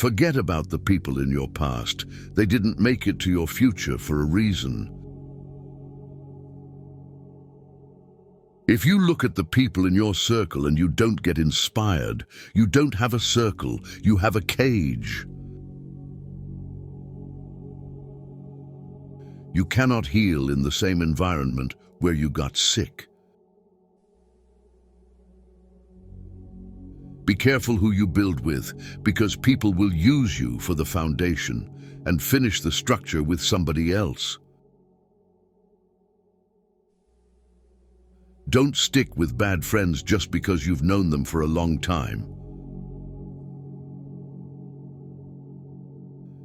Forget about the people in your past. They didn't make it to your future for a reason. If you look at the people in your circle and you don't get inspired, you don't have a circle, you have a cage. You cannot heal in the same environment where you got sick. Be careful who you build with, because people will use you for the foundation and finish the structure with somebody else. Don't stick with bad friends just because you've known them for a long time.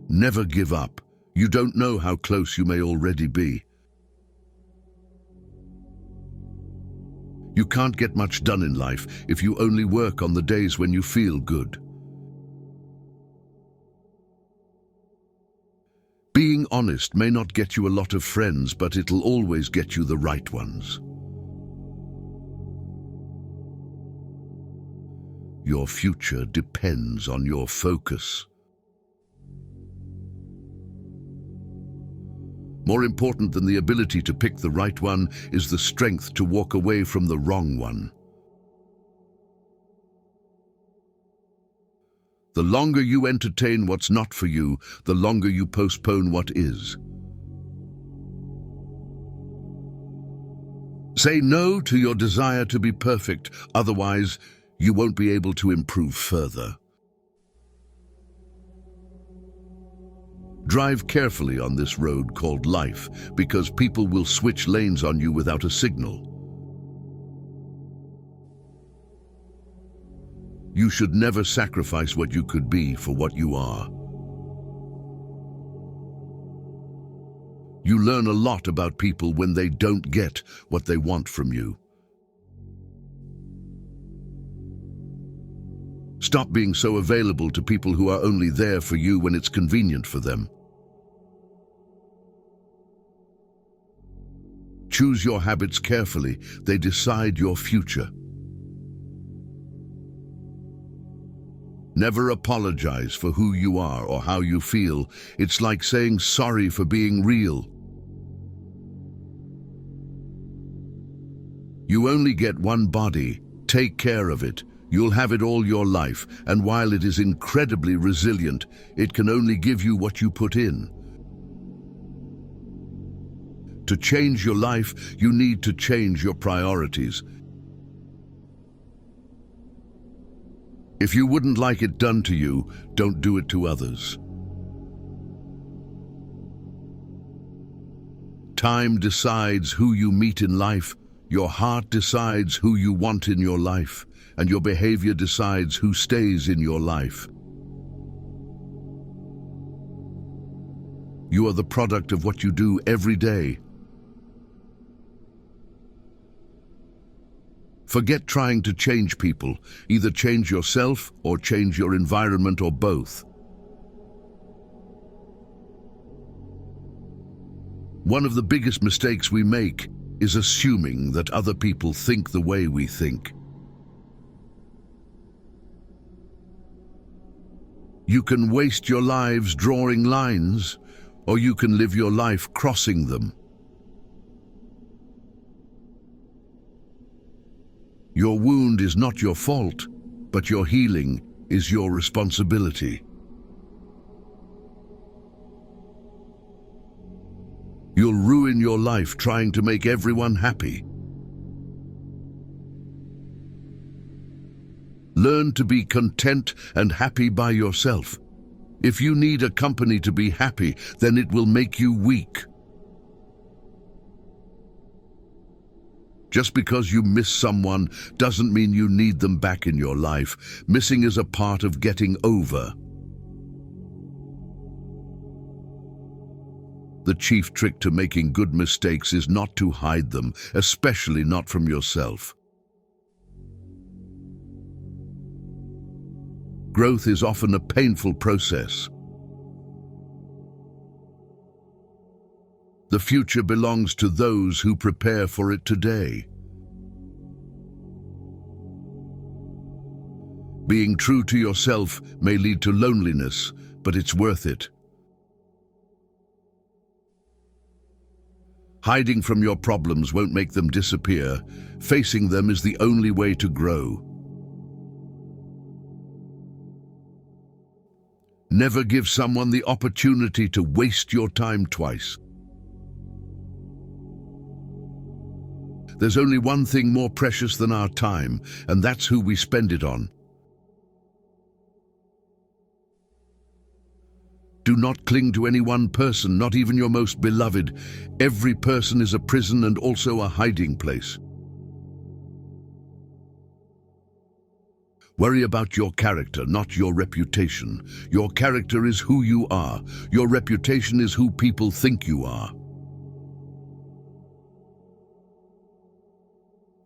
Never give up. You don't know how close you may already be. You can't get much done in life if you only work on the days when you feel good. Being honest may not get you a lot of friends, but it'll always get you the right ones. Your future depends on your focus. More important than the ability to pick the right one is the strength to walk away from the wrong one. The longer you entertain what's not for you, the longer you postpone what is. Say no to your desire to be perfect, otherwise you won't be able to improve further. Drive carefully on this road called life, because people will switch lanes on you without a signal. You should never sacrifice what you could be for what you are. You learn a lot about people when they don't get what they want from you. Stop being so available to people who are only there for you when it's convenient for them. Choose your habits carefully. They decide your future. Never apologize for who you are or how you feel. It's like saying sorry for being real. You only get one body. Take care of it. You'll have it all your life, and while it is incredibly resilient, it can only give you what you put in. To change your life, you need to change your priorities. If you wouldn't like it done to you, don't do it to others. Time decides who you meet in life, your heart decides who you want in your life, and your behavior decides who stays in your life. You are the product of what you do every day. Forget trying to change people. Either change yourself or change your environment, or both. One of the biggest mistakes we make is assuming that other people think the way we think. You can waste your lives drawing lines, or you can live your life crossing them. Your wound is not your fault, but your healing is your responsibility. You'll ruin your life trying to make everyone happy. Learn to be content and happy by yourself. If you need a company to be happy, then it will make you weak. Just because you miss someone doesn't mean you need them back in your life. Missing is a part of getting over. The chief trick to making good mistakes is not to hide them, especially not from yourself. Growth is often a painful process. The future belongs to those who prepare for it today. Being true to yourself may lead to loneliness, but it's worth it. Hiding from your problems won't make them disappear. Facing them is the only way to grow. Never give someone the opportunity to waste your time twice. There's only one thing more precious than our time, and that's who we spend it on. Do not cling to any one person, not even your most beloved. Every person is a prison and also a hiding place. Worry about your character, not your reputation. Your character is who you are. Your reputation is who people think you are.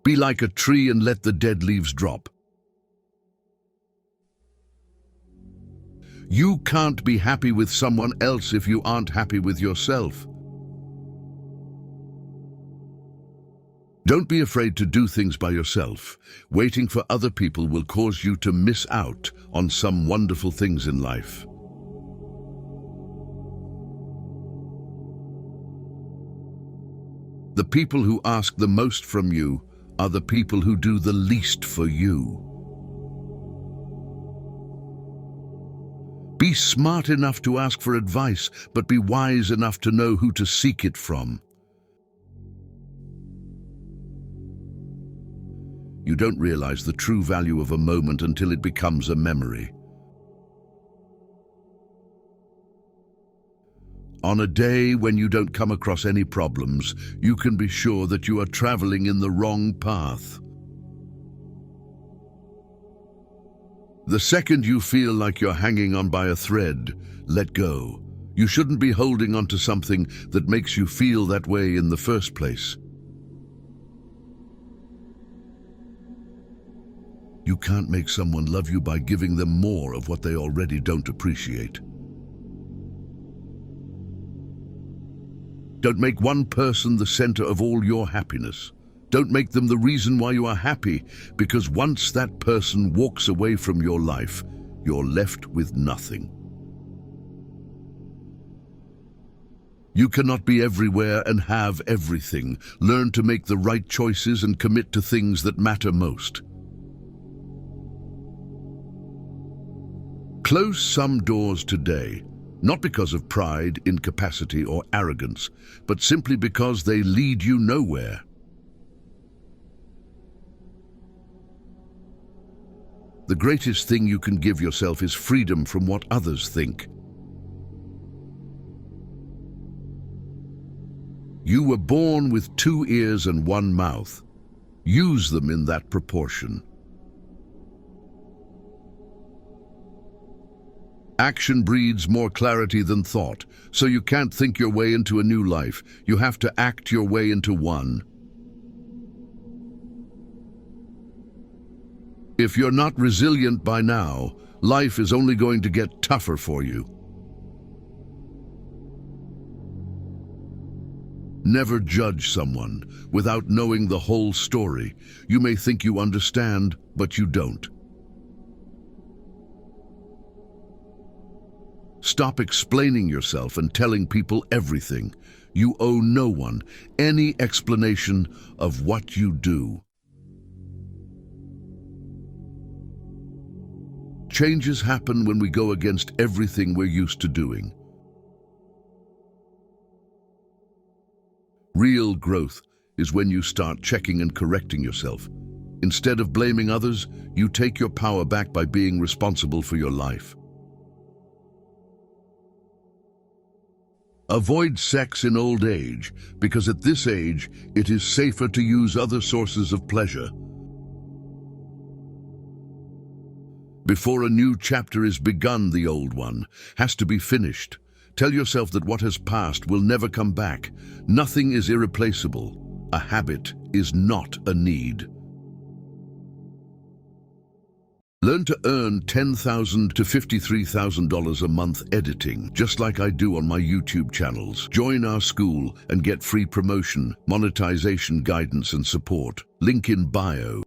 Be like a tree and let the dead leaves drop. You can't be happy with someone else if you aren't happy with yourself. Don't be afraid to do things by yourself. Waiting for other people will cause you to miss out on some wonderful things in life. The people who ask the most from you are the people who do the least for you. Be smart enough to ask for advice, but be wise enough to know who to seek it from. You don't realize the true value of a moment until it becomes a memory. On a day when you don't come across any problems, you can be sure that you are traveling in the wrong path. The second you feel like you're hanging on by a thread, let go. You shouldn't be holding on to something that makes you feel that way in the first place. You can't make someone love you by giving them more of what they already don't appreciate. Don't make one person the center of all your happiness. Don't make them the reason why you are happy, because once that person walks away from your life, you're left with nothing. You cannot be everywhere and have everything. Learn to make the right choices and commit to things that matter most. Close some doors today, not because of pride, incapacity, or arrogance, but simply because they lead you nowhere. The greatest thing you can give yourself is freedom from what others think. You were born with 2 ears and 1 mouth. Use them in that proportion. Action breeds more clarity than thought, so you can't think your way into a new life. You have to act your way into one. If you're not resilient by now, life is only going to get tougher for you. Never judge someone without knowing the whole story. You may think you understand, but you don't. Stop explaining yourself and telling people everything. You owe no one any explanation of what you do. Changes happen when we go against everything we're used to doing. Real growth is when you start checking and correcting yourself. Instead of blaming others, you take your power back by being responsible for your life. Avoid sex in old age, because at this age, it is safer to use other sources of pleasure. Before a new chapter is begun, the old one has to be finished. Tell yourself that what has passed will never come back. Nothing is irreplaceable. A habit is not a need. Learn to earn $10,000 to $53,000 a month editing, just like I do on my YouTube channels. Join our school and get free promotion, monetization guidance and support. Link in bio.